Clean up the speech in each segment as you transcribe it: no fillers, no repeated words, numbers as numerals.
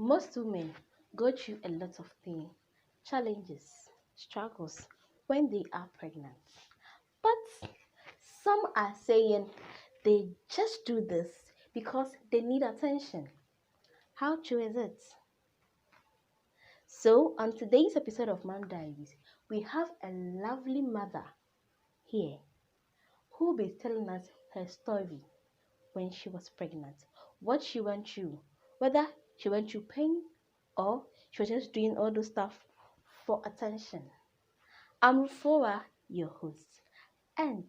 Most women go through a lot of pain, challenges, struggles when they are pregnant. But some are saying they just do this because they need attention. How true is it? So, on today's episode of Mom Diaries, we have a lovely mother here who will be telling us her story when she was pregnant, what she went through, whether she went through pain or she was just doing all those stuff for attention. I'm Rufora, your host, and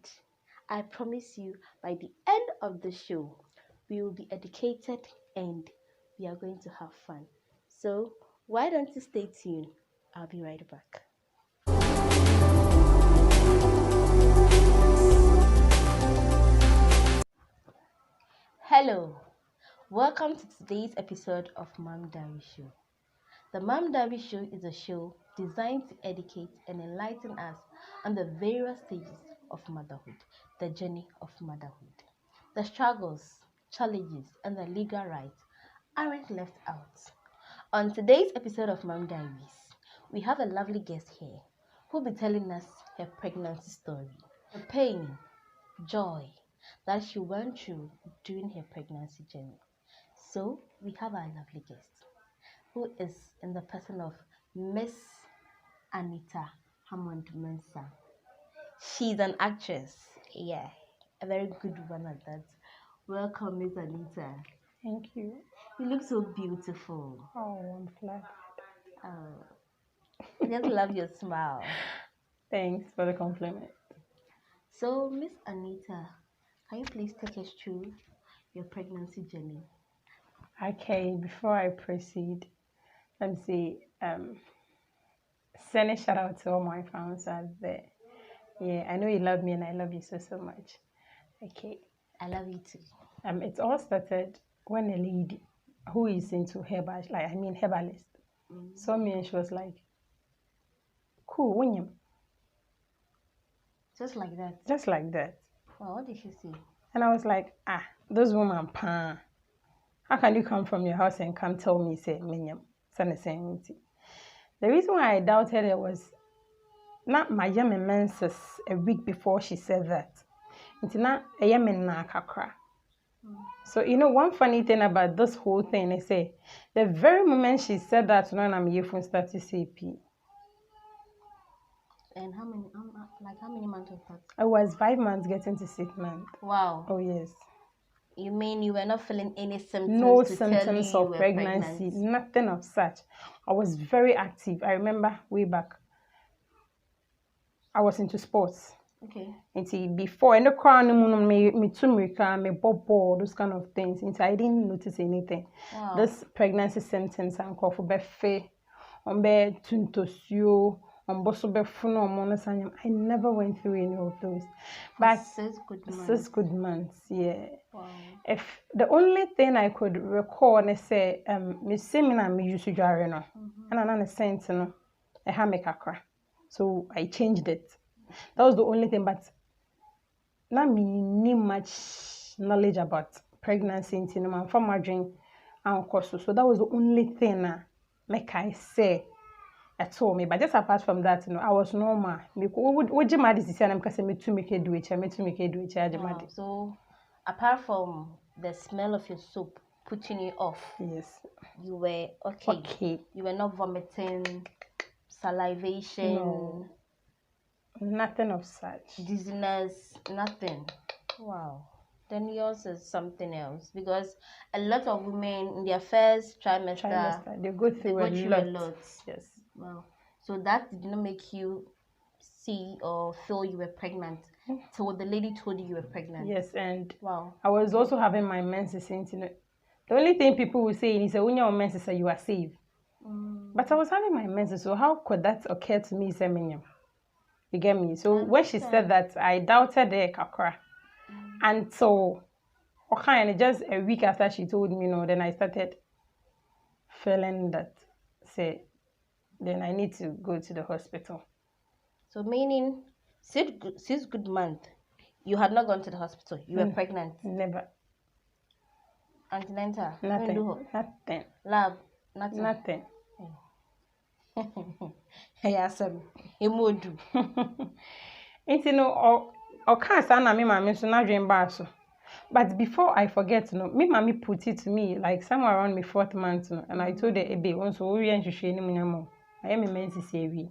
I promise you by the end of the show, we will be educated and we are going to have fun. So, why don't you stay tuned? I'll be right back. Hello, welcome to today's episode of Mom Diary Show. The Mom Diary Show is a show designed to educate and enlighten us on the various stages of motherhood, the journey of motherhood. The struggles, challenges, and the legal rights aren't left out. On today's episode of Mom Diaries, we have a lovely guest here who will be telling us her pregnancy story, the pain, joy that she went through during her pregnancy journey. So, we have our lovely guest who is in the person of Miss Anita Hammond Mensah. She's an actress. Yeah, a very good one at that. Welcome, Miss Anita. Thank you. You look so beautiful. Oh, I'm flattered. I just love your smile. Thanks for the compliment. So, Miss Anita, can you please take us through your pregnancy journey? Okay, before I proceed, let me see. Send a shout out to all my fans out there. Yeah, I know you love me and I love you so much. Okay. I love you too. It all started when a lady who is into herbalist, saw me and she was like, "Cool, William." Just like that. Just like that. Wow, what did she say? And I was like, those women, pan. How can you come from your house and come tell me, say, Minyam, same. The reason why I doubted it was not my young menses a week before she said that. It's not a young na kakra. So, one funny thing about this whole thing is, the very moment she said that, I'm here from start to CP. And how many months was that? I was 5 months getting to 6 months. Wow. Oh, yes. You mean you were not feeling any symptoms? No to symptoms tell you of were pregnancy, pregnant? nothing of such. I was very active. I remember way back. I was into sports. Okay. And before, in the crown, me ball, those kind of things. And I didn't notice anything. Wow. This pregnancy symptoms and call for befe, on be tuntosio, on bosobe funo, monosanium. I never went through any of those. But 6 good months. 6 good months, yeah. Wow. If the only thing I could recall and say, me seminar me used to jar no, and another sense no, I have make a cry, so I changed it. That was the only thing, but not me need much knowledge about pregnancy in cinema from my dream and course. So that was the only thing make I say at all me. But just apart from that, I was normal. Me would you mad is I'm because me to make it do it, Wow. So apart from the smell of your soap putting you off, yes, you were okay. Okay. You were not vomiting, salivation, No. Nothing of such. dizziness, nothing. Wow. Then yours is something else because a lot of women in their first trimester They go through a lot. Yes. Wow. So that did not make you see or feel you were pregnant till the lady told you were pregnant. Yes, and Wow. I was also having my menses. The only thing people will say is when your menses you are safe. But I was having my menses, so how could that occur to me? You get me? So when she said that, I doubted the kakra. And so, okay, just a week after she told me, then I started feeling that, then I need to go to the hospital. So meaning 6 good months, you had not gone to the hospital. You were pregnant. Never. Antenatal. Nothing. Lab. Nothing. Nothing. Hey, awesome. Emodu. Nti no, or can't stand me, mammy, so now dream basso. But before I forget, no, me mommy put it to me like somewhere around my 4th month, no, and I told her, "Ebe, once we are to share any more. I am immense to say we,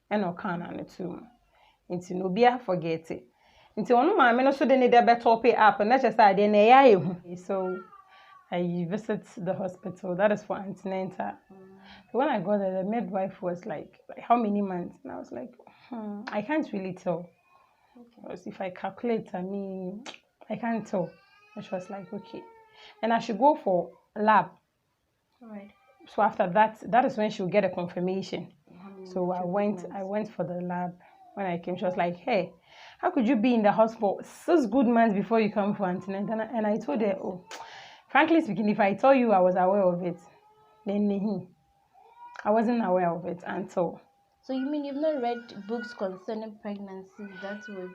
and or can on it too." Nti no, be a forget it. Nti one mammy no so they need a better pay up, and that's just I didn't. So I visit the hospital. That is for antenatal. So when I got there, the midwife was like how many months? And I was like, I can't really tell. Because if I calculate, I can't tell. And she was like, okay. And I should go for lab. Alright. So after that, that is when she'll get a confirmation. So I treatments? went for the lab. When I came, she was like, hey, how could you be in the hospital 6 good months before you come for antenatal? And I told her, oh, frankly speaking, if I told you I was aware of it, then I wasn't aware of it until. So you mean you've not read books concerning pregnancy that would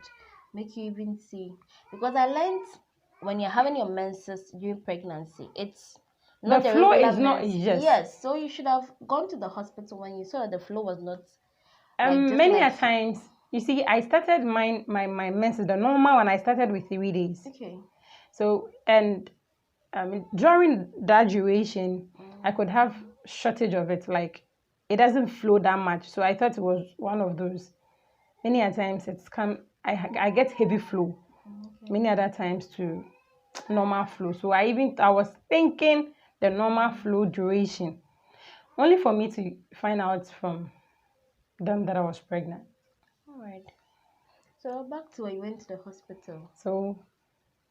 make you even see? Because I learned when you're having your menses during pregnancy, it's not The the flow regular is not mens. yes. Yes, so you should have gone to the hospital when you saw that the flow was not like just Many like a times, you see, I started my menses, the normal one, I started with 3 days. okay. So, and during that duration, I could have shortage of it, like it doesn't flow that much. So I thought it was one of those. Many a times it's I get heavy flow. Many other times to normal flow. So I was thinking the normal flow duration, only for me to find out from them that I was pregnant. All right. So back to when you went to the hospital. So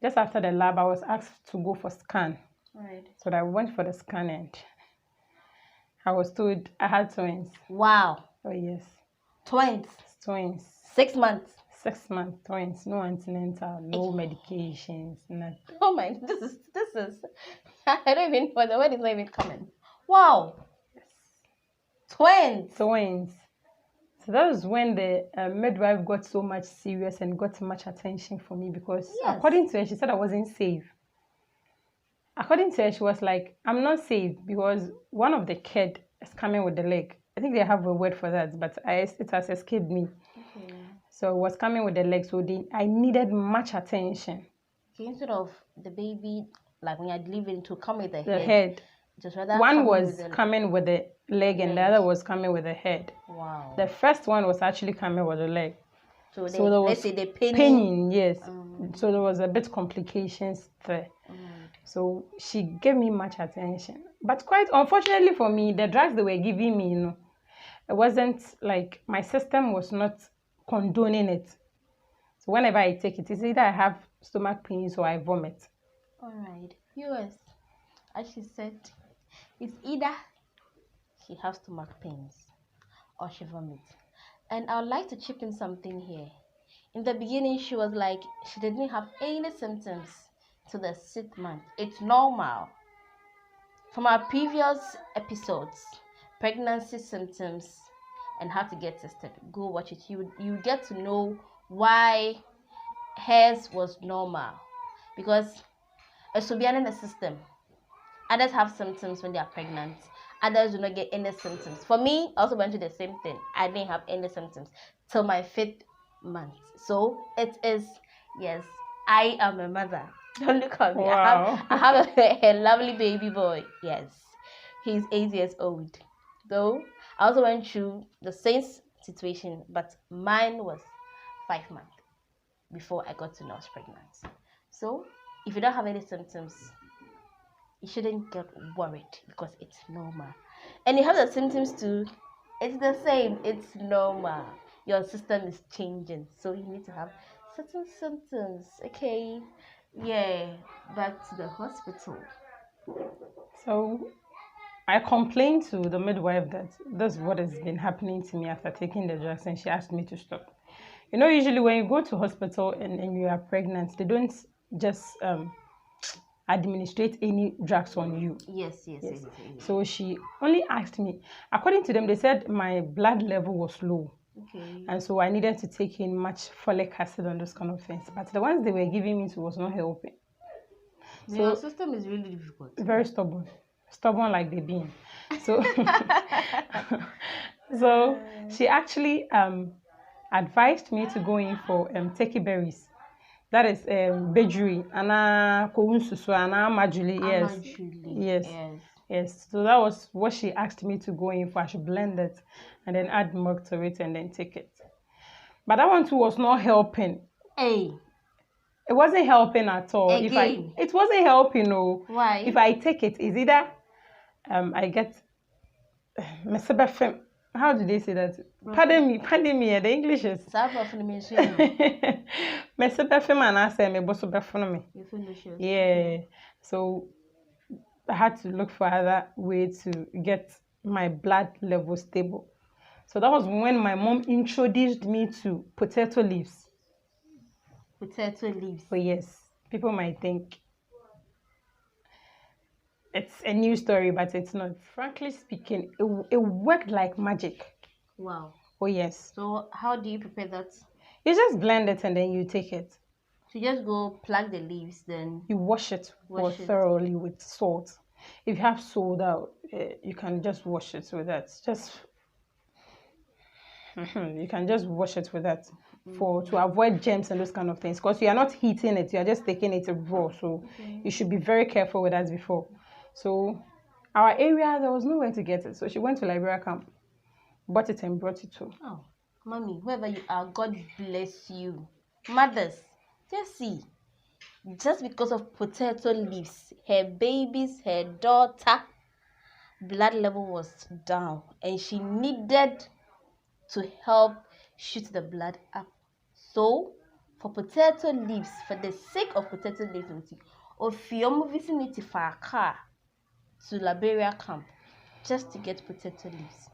just after the lab, I was asked to go for scan. All right. So I went for the scan and I was told I had twins. Wow. Oh yes, Twins. twins. 6 months. 6 month twins. No antenatal, no medications, nothing. Oh my, this is I don't even know, the word is not even coming. Wow. Twins. Twins. So that was when the midwife got so much serious and got much attention for me because Yes. according to her, she said I wasn't safe. According to her, she was like, I'm not safe because one of the kid is coming with the leg. I think they have a word for that, but it has escaped me. Okay. So it was coming with the leg, so I needed much attention. Okay, instead of the baby, like when you're delivering, to come with the head. Just rather One was coming with the leg and the other was coming with the head. Wow. The first one was actually coming with the leg. So there was let's say the pain, yes. So there was a bit complications there. So she gave me much attention. But quite unfortunately for me, the drugs they were giving me, it wasn't like my system was not condoning it. So whenever I take it, it's either I have stomach pains or I vomit. All right. Viewers, as she said, it's either she has stomach pains or she vomits. And I would like to chip in something here. In the beginning, she was like, she didn't have any symptoms to the 6th month. It's normal. From our previous episodes, pregnancy symptoms and how to get tested, go watch it. You get to know why hers was normal, because it should be in the system. Others have symptoms when they are pregnant. Others do not get any symptoms. For me, I also went through the same thing. I didn't have any symptoms till my 5th month. So it is, yes, I am a mother. Don't look at me. Wow. I have a lovely baby boy. Yes, he's 8 years old. Though I also went through the same situation, but mine was 5 months before I got to know I was pregnant. So if you don't have any symptoms, you shouldn't get worried because it's normal. And you have the symptoms too, it's the same, it's normal. Your system is changing, so you need to have certain symptoms. Okay, yeah, back to the hospital. So I complained to the midwife that this is what has been happening to me after taking the drugs, and she asked me to stop. You know, usually when you go to hospital and you are pregnant, they don't just administrate any drugs on you. Yes. So she only asked me. According to them, they said my blood level was low. Okay. And so I needed to take in much folic acid and those kind of things. But the ones they were giving me was not helping. So your system is really difficult. Very stubborn. Stubborn like they been. So, so she actually advised me to go in for turkey berries. That is bejuri, ana kounsusu, ana majuli. Yes, yes, Yes. yes. So that was what she asked me to go in for. I should blend it and then add milk to it and then take it. But that one too was not helping. Hey. It wasn't helping at all. Again. It wasn't helping. No. Why? If I take it, is either I get mesebefem. How do they say that? Pardon me. The English is. Mesebefem and I say me boso befem me. Yeah. So I had to look for other way to get my blood level stable. So that was when my mom introduced me to potato leaves. Potato leaves. Oh yes, people might think it's a new story, but it's not. Frankly speaking, it worked like magic. Wow. Oh yes. So how do you prepare that? You just blend it and then you take it. So you just go pluck the leaves, then you wash it thoroughly with salt. If you have soda, you can just wash it with that. You can just wash it with that to avoid germs and those kind of things. Because you are not heating it, you are just taking it raw. So you should be very careful with that before. So our area, there was nowhere to get it. So she went to Liberia camp, bought it and brought it to. Oh, mommy, wherever you are, God bless you. Mothers, just see. Just because of potato leaves, her babies, her daughter, blood level was down, and she needed to help shoot the blood up. So, for potato leaves, for the sake of potato leaves, Ofiomo vicinity for a car to Liberia camp just to get potato leaves.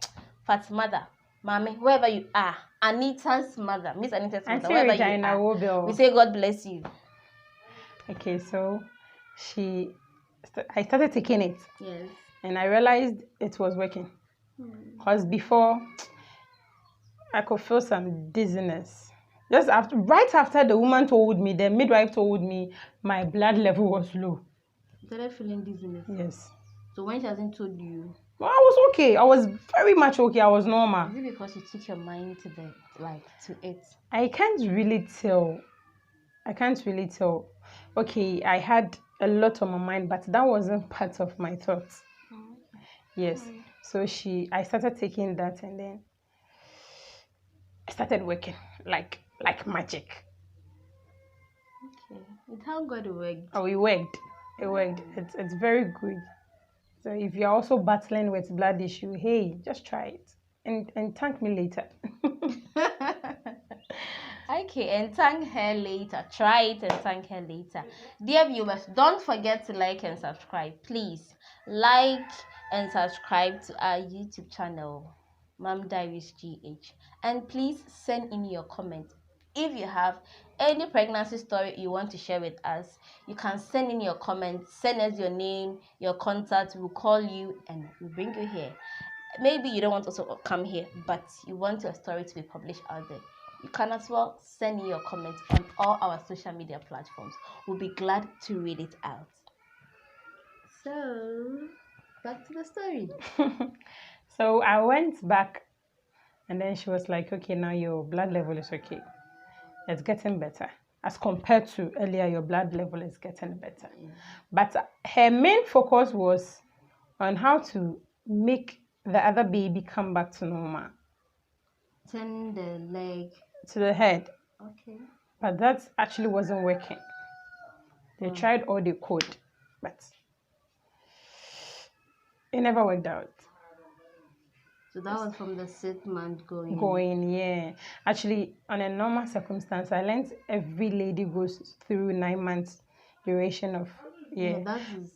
Fat's mother, mommy, wherever you are, Anita's mother, Miss Anita's mother, wherever you are, we say God bless you. Okay, so I started taking it. Yes. And I realized it was working. Because before, I could feel some dizziness. Right after the woman told me, the midwife told me, my blood level was low. You started feeling dizziness? Yes. So when she hasn't told you? Well, I was okay. I was very much okay. I was normal. Is it because you took your mind to it? I can't really tell. Okay, I had a lot on my mind, but that wasn't part of my thoughts. Yes. So I started taking that and then I started working like magic. Okay. And how God worked? Oh, it worked. It worked. It's very good. So if you're also battling with blood issue, hey, just try it and thank me later. Okay, and thank her later. Try it and thank her later. Dear viewers, don't forget to like and subscribe. Please like and subscribe to our YouTube channel, Mom Diaries GH. And please send in your comment. If you have any pregnancy story you want to share with us, you can send in your comments. Send us your name, your contact. We'll call you and we'll bring you here. Maybe you don't want to also come here, but you want your story to be published out there. You can as well send in your comments on all our social media platforms. We'll be glad to read it out. So, back to the story. So I went back and then she was like, okay, now your blood level is okay. It's getting better. As compared to earlier, your blood level is getting better. Yeah. But her main focus was on how to make the other baby come back to normal. Turn the leg to the head. Okay. But that actually wasn't working. They tried all they could, but it never worked out. So that was from the 6th month going? Going, yeah. Actually, on a normal circumstance, I learned every lady goes through 9 months duration of, yeah. That is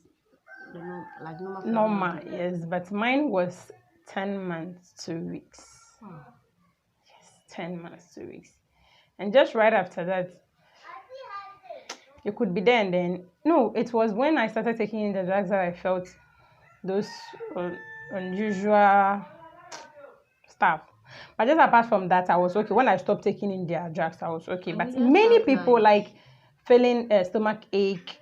like normal. Normal, yes. But mine was 10 months, 2 weeks. Oh. 10 months, 2 weeks. And just right after that, you could be there and then. No, it was when I started taking the drugs that I felt those unusual stuff. But just apart from that, I was okay. When I stopped taking in their drugs, I was okay. But many people like feeling stomach ache,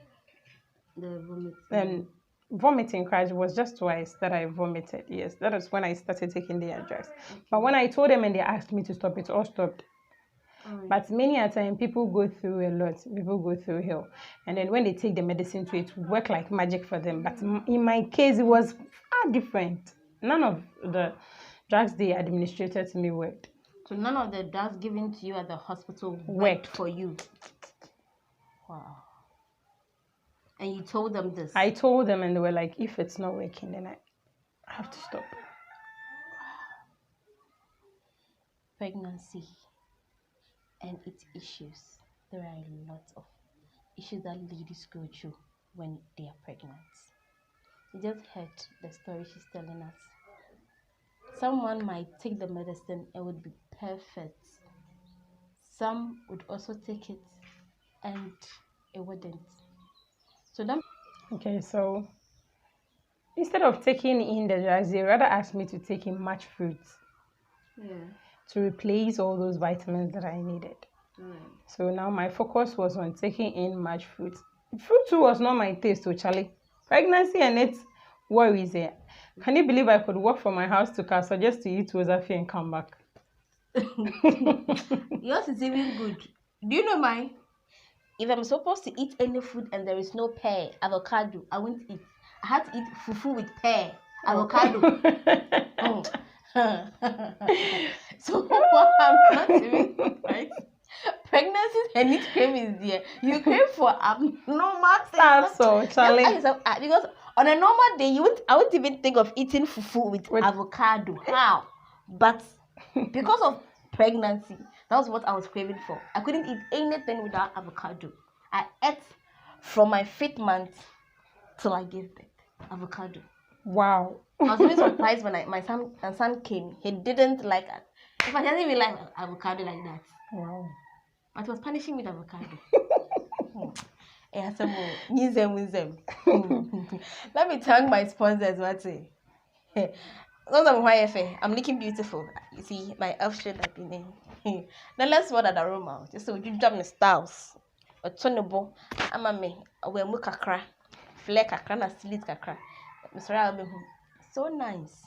vomiting crash was just twice that I vomited. Yes, that is when I started taking their drugs. But when I told them and they asked me to stop, it all stopped. But many a time, people go through a lot. People go through hell. And then when they take the medicine to it, work like magic for them. But in my case, it was far different. None of the drugs they administered to me worked. So none of the drugs given to you at the hospital worked for you? Wow. And you told them this? I told them and they were like, if it's not working, then I have to stop. Pregnancy and its issues. There are a lot of issues that ladies go through when they are pregnant. You just heard the story she's telling us. Someone might take the medicine and would be perfect. Some would also take it and it wouldn't. Okay, so instead of taking in the drugs, they rather asked me to take in much fruits to replace all those vitamins that I needed. So now my focus was on taking in much fruit. Fruit too was not my taste, so Charlie. Pregnancy and its worries here. Can you believe I could walk from my house to Casa just to eat Wozafi and come back? Yours is even good. Do you know mine? If I'm supposed to eat any food and there is no pear, avocado, I won't eat. I had to eat fufu with pear, avocado. So what I'm not doing, right? Pregnancy and need cream is there. You crave for abnormal stuff. So Charlie, because on a normal day, I wouldn't even think of eating fufu with avocado. How? But because of pregnancy, that was what I was craving for. I couldn't eat anything without avocado. I ate from my 5th month till I gave birth. Avocado. Wow. I was really surprised when my son came. He didn't like it. In fact, he doesn't even like avocado like that. Wow. But he was punishing me with avocado. Let me thank my sponsors. I'm looking beautiful. You see, my elf shade have been in. Now let's water the aroma. Just so you jump the styles. A tonable, amame, a we mukakra, flake kakra, na slit kakra. So nice.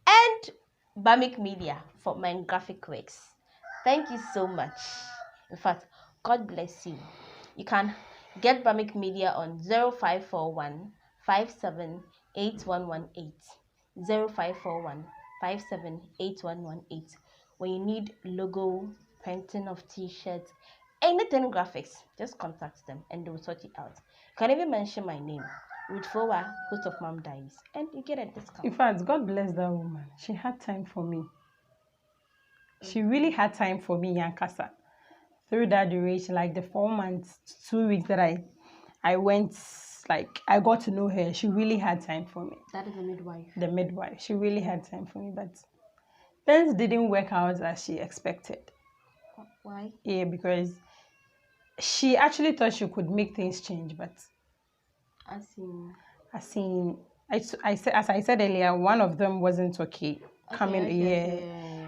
And Bamic Media for my graphic works. Thank you so much. In fact, God bless you. You can get Bamic Media on 0541 578118. 0541 578118. When you need logo, printing of t-shirts, anything graphics, just contact them and they will sort it out. You can even mention my name, Ruth Fowa, host of Mom Diaries, and you get a discount. In fact, God bless that woman. She had time for me. She really had time for me, Yankasa. Through that duration, like the 4 months, 2 weeks that I went, like I got to know her. She really had time for me. That is the midwife. The midwife. She really had time for me, but things didn't work out as she expected. Why? Yeah, because she actually thought she could make things change, but as I said earlier, one of them wasn't okay.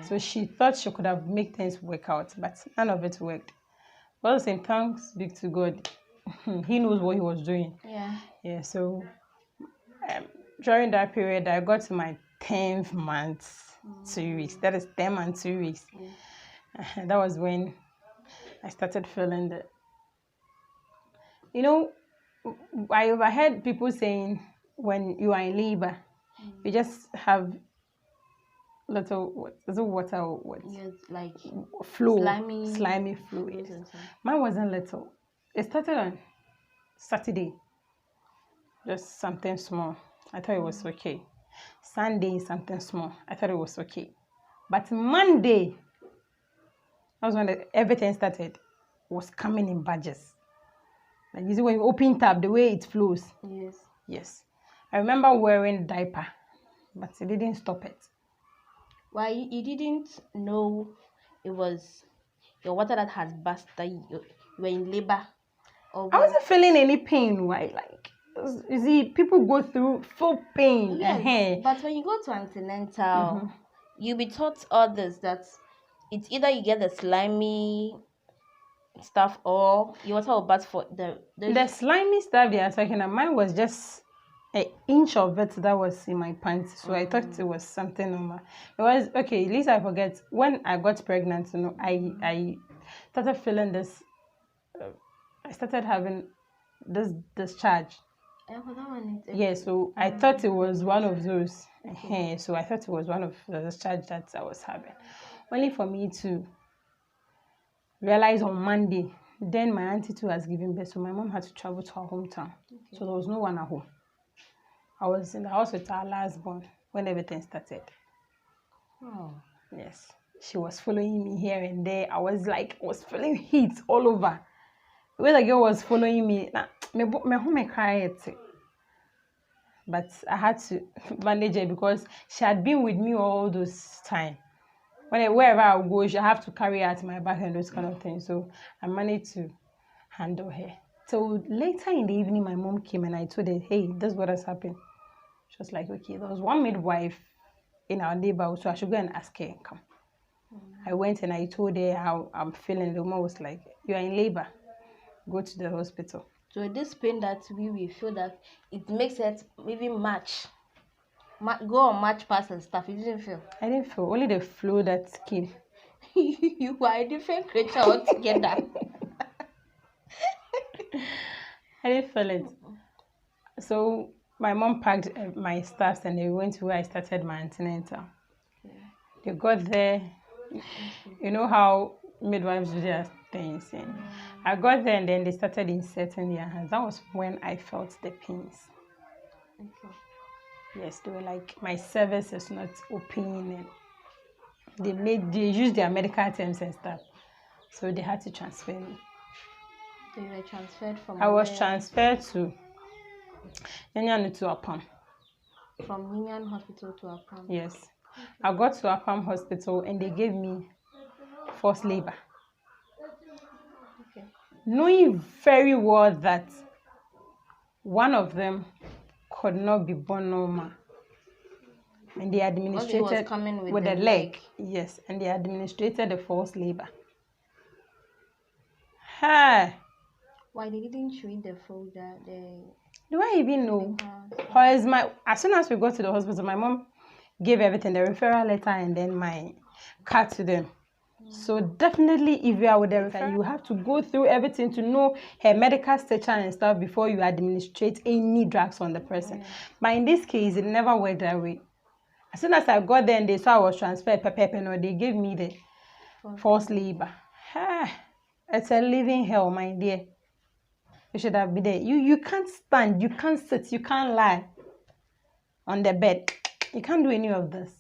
So she thought she could have made things work out, but none of it worked. Well, saying thanks be to God. He knows what he was doing. Yeah. So during that period, I got to my 10th month, 2 weeks. That is 10 months, 2 weeks. That was when I started feeling that, you know, I overheard people saying when you are in labor, you just have little water or what? Yes, like flow, slimy flow. Yes. Mine wasn't little. It started on Saturday, just something small. I thought it was okay. Sunday, something small. I thought it was okay. But Monday, that was when everything started. Was coming in badges. Like you see when you open tab, the way it flows. Yes. I remember wearing diaper, but it didn't stop it. Why you didn't know it was your water that has burst that you were in labor? Or I wasn't feeling any pain. Why? Like, you see, people go through full pain. Yes, but when you go to antenatal, you'll be taught others that it's either you get the slimy stuff or your water will burst for the slimy stuff they are talking about. Mine was just an inch of it that was in my pants. So I thought it was something normal. It was okay. At least I forget when I got pregnant. I started feeling this. I started having this discharge. For that one, Yeah, so I thought it was one of those. So I thought it was one of the discharge that I was having. Only for me to realize on Monday, then my auntie too has given birth, so my mom had to travel to her hometown. So there was no one at home. I was in the house with our last born when everything started. Oh. Yes. She was following me here and there. I was feeling heat all over. The way the girl was following me, my home cried. But I had to manage it because she had been with me all those time. Wherever I go, she have to carry her at my back and those kind of things. So I managed to handle her. So later in the evening, my mom came and I told her, hey, this is what has happened. She was like, okay, there was one midwife in our neighborhood, so I should go and ask her and come. I went and I told her how I'm feeling. The woman was like, you are in labor. Go to the hospital. So this pain that we feel that it makes it even go on match pass and stuff. You didn't feel? I didn't feel. Only the flu that came. You are a different creature altogether. I didn't feel it. So my mom packed my stuff and they went to where I started my antenatal. They got there. You know how midwives do their things. And I got there and then they started inserting their hands. That was when I felt the pains. Okay. Yes, they were like, my cervix is not open, and they used their medical terms and stuff. So they had to transfer me. So you were transferred from I was transferred to Nyanyanu to Apam. From Ninian Hospital to Apam? Yes. I got to Apam Hospital and they gave me forced labor. Okay. Knowing very well that one of them could not be born normal. And they administrated coming with the leg. Yes, and they administrated the forced labor. Hey. Why they didn't treat the folder? Do I even know? As soon as we got to the hospital, my mom gave everything, the referral letter and then my card to them. So definitely if you are with the referral, you have to go through everything to know her medical stature and stuff before you administrate any drugs on the person. But in this case, it never worked that way. As soon as I got there and they saw I was transferred, they gave me the forced labor. It's a living hell, my dear. You should have been there. You can't stand, you can't sit, you can't lie on the bed. You can't do any of this.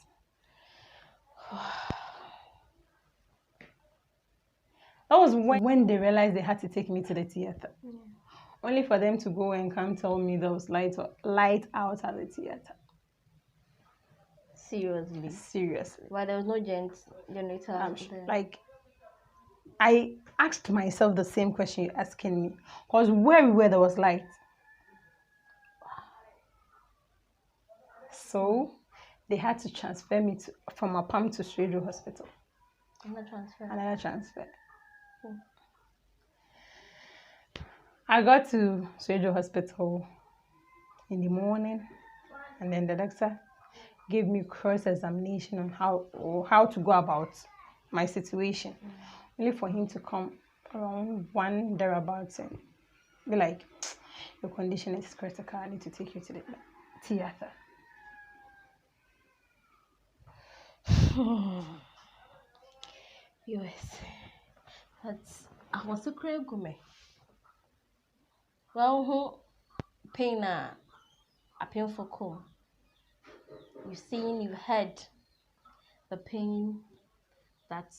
That was when they realized they had to take me to the theater. Only for them to go and come tell me there was light out at the theater. Seriously? Seriously. Why there was no generator? Like, I asked myself the same question you're asking me. Because where we were, there was light. So, they had to transfer me from Apam to Sredo Hospital. Another transfer. I got to Sredo Hospital in the morning. And then the doctor gave me cross-examination on how to go about my situation. Only for him to come around 1 thereabouts and be like, your condition is critical, I need to take you to the theater. Yes. I was so crazy. Well, pain a painful call. You've heard the pain that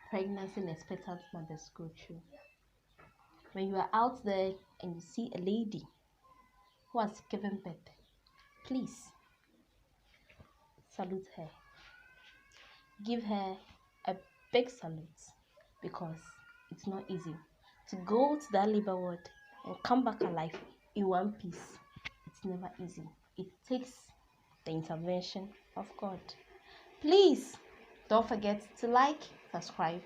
pregnancy and expectant mothers go through. When you are out there and you see a lady who has given birth, please salute her. Give her a big salute because it's not easy to go to that labor ward and come back alive in one piece. It's never easy. It takes the intervention of God. Please don't forget to like, subscribe,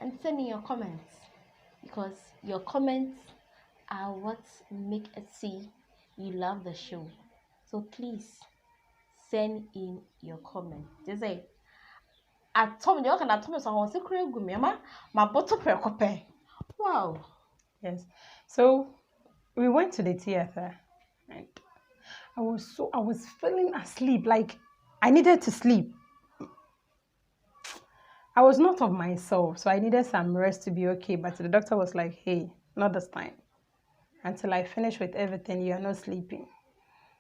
and send in your comments because your comments are what make us see you love the show So please send in your comment. Just say, I told me, I told me, so I was secret with me, my bottle per copy. Wow. Yes. So we went to the theater and I was feeling asleep, like I needed to sleep. I was not of myself, so I needed some rest to be okay. But the doctor was like, hey, not this time. Until I finish with everything, you are not sleeping.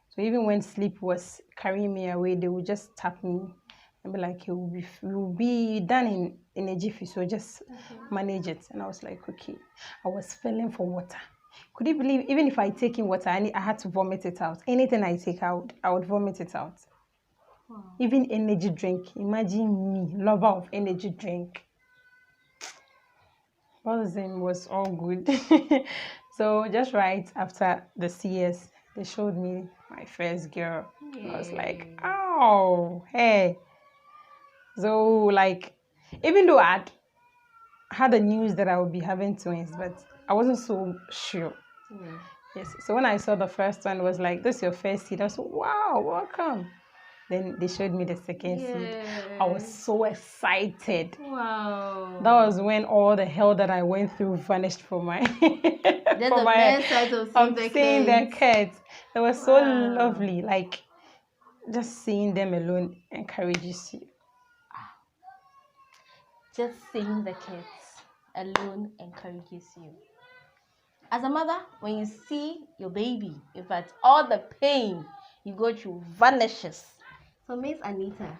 So even when sleep was carrying me away, they would just tap me and be like, "It will be done in a jiffy, so just manage it." And I was like, okay. I was feeling for water. Could you believe, even if I take in water, I had to vomit it out. Anything I take out, I would vomit it out. Wow. Even energy drink. Imagine me, lover of energy drink. All was all good. So just right after the CS, they showed me my first girl. And I was like, Yay. oh, hey. So like, even though I'd had the news that I would be having twins, but I wasn't so sure. Yeah. Yes. So when I saw the first one, it was like, this is your first seed. I was like, wow, welcome. Then they showed me the second seed. I was so excited. Wow. That was when all the hell that I went through vanished from my Then from the my men's side of seeing the seeing their kids. kids. It was so Wow. lovely. Like just seeing them alone encourages you. Just seeing the kids alone encourages you. As a mother, when you see your baby, in fact, all the pain you go through vanishes. So, Miss Anita,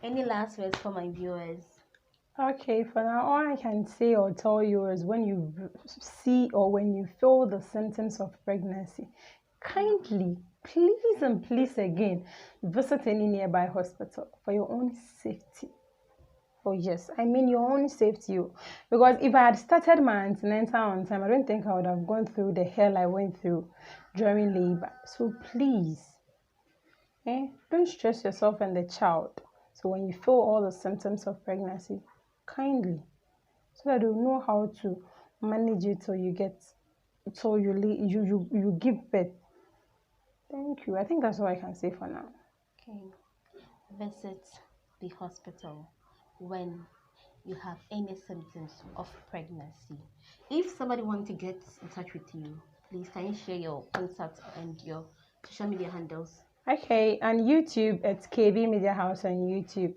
any last words for my viewers? Okay, for now, all I can say or tell you is when you see or when you feel the symptoms of pregnancy, kindly, please and please again, visit any nearby hospital for your own safety. Oh yes, I mean your own safety. Because if I had started my antenatal on time, I don't think I would have gone through the hell I went through during labor. So please, don't stress yourself and the child. So when you feel all the symptoms of pregnancy, kindly, so that you'll know how to manage it till you get, till you give birth. Thank you. I think that's all I can say for now. Okay. Visit the hospital when you have any symptoms of pregnancy. If somebody wants to get in touch with you, please can you share your contact and your social media handles? Okay, on YouTube, it's KB Media House on YouTube.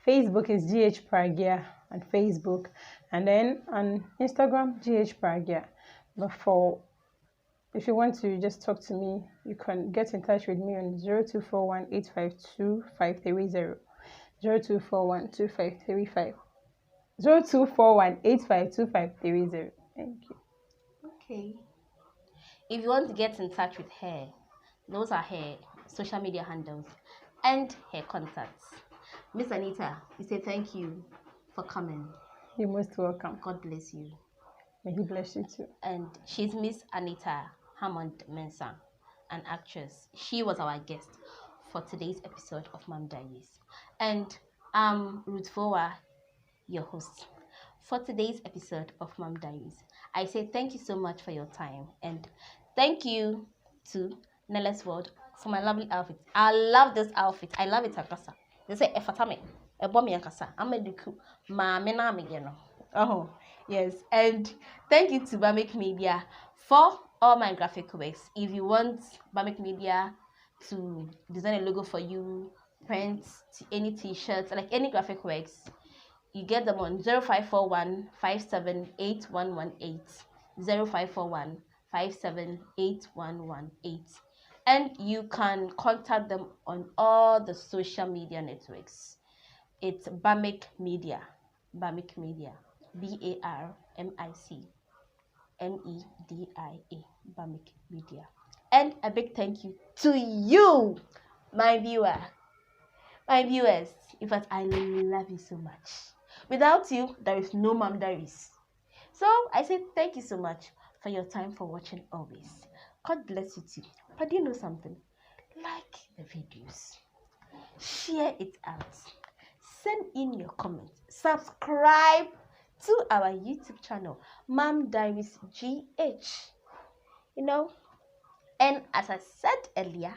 Facebook is GH Pragya on Facebook. And then on Instagram, GH Pragya. But if you want to just talk to me, you can get in touch with me on 0241 852 530. 0241 2535. 0241 852 530. Thank you. Okay. If you want to get in touch with her, those are her social media handles and her contacts. Miss Anita, we say thank you for coming. You're most welcome. God bless you. May He bless you too. And she's Miss Anita Hammond Mensah, an actress. She was our guest for today's episode of Mom Diaries. And I'm Ruth Fowa, your host for today's episode of Mom Diaries. I say thank you so much for your time, and thank you to Nellis World for my lovely outfit. I love this outfit. I love it, Akasa. They say Efatame, Ebomi Akasa. I'm a duku, ma mena megeno. Oh, yes, and thank you to Bamic Media for all my graphic works. If you want Bamic Media to design a logo for you, print any t-shirts, like any graphic works, you get them on 0541 578118, 0541 578118, and you can contact them on all the social media networks. It's Bamic Media, Bamic Media, BARMIC Bamic Media. And a big thank you to you, my viewers. In fact, I love you so much. Without you, there is no Mom Diaries. So I say thank you so much for your time, for watching always. God bless you too. But do you know something? Like the videos, share it out, send in your comments, subscribe to our YouTube channel, Mom Diaries GH. And as I said earlier,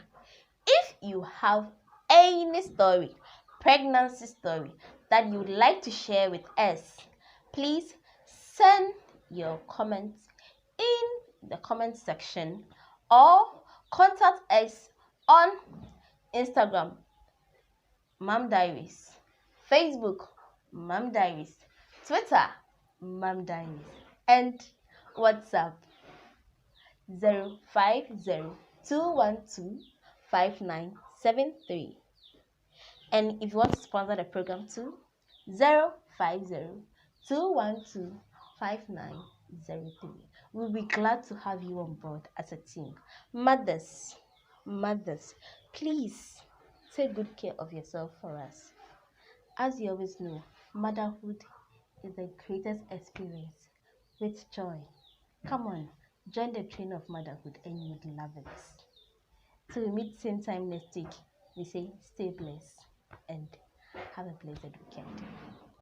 if you have any story, pregnancy story that you would like to share with us, please send your comments in the comment section or contact us on Instagram, Mom Diaries, Facebook, Mom Diaries, Twitter, Mom Diaries, and WhatsApp 0502125973. And if you want to sponsor the program too, 0502125903. We'll be glad to have you on board as a team. Mothers, please take good care of yourself for us. As you always know, motherhood is the greatest experience with joy. Come on, join the train of motherhood and you'd love it. Till we meet same time next week, we say stay blessed and have a blessed weekend.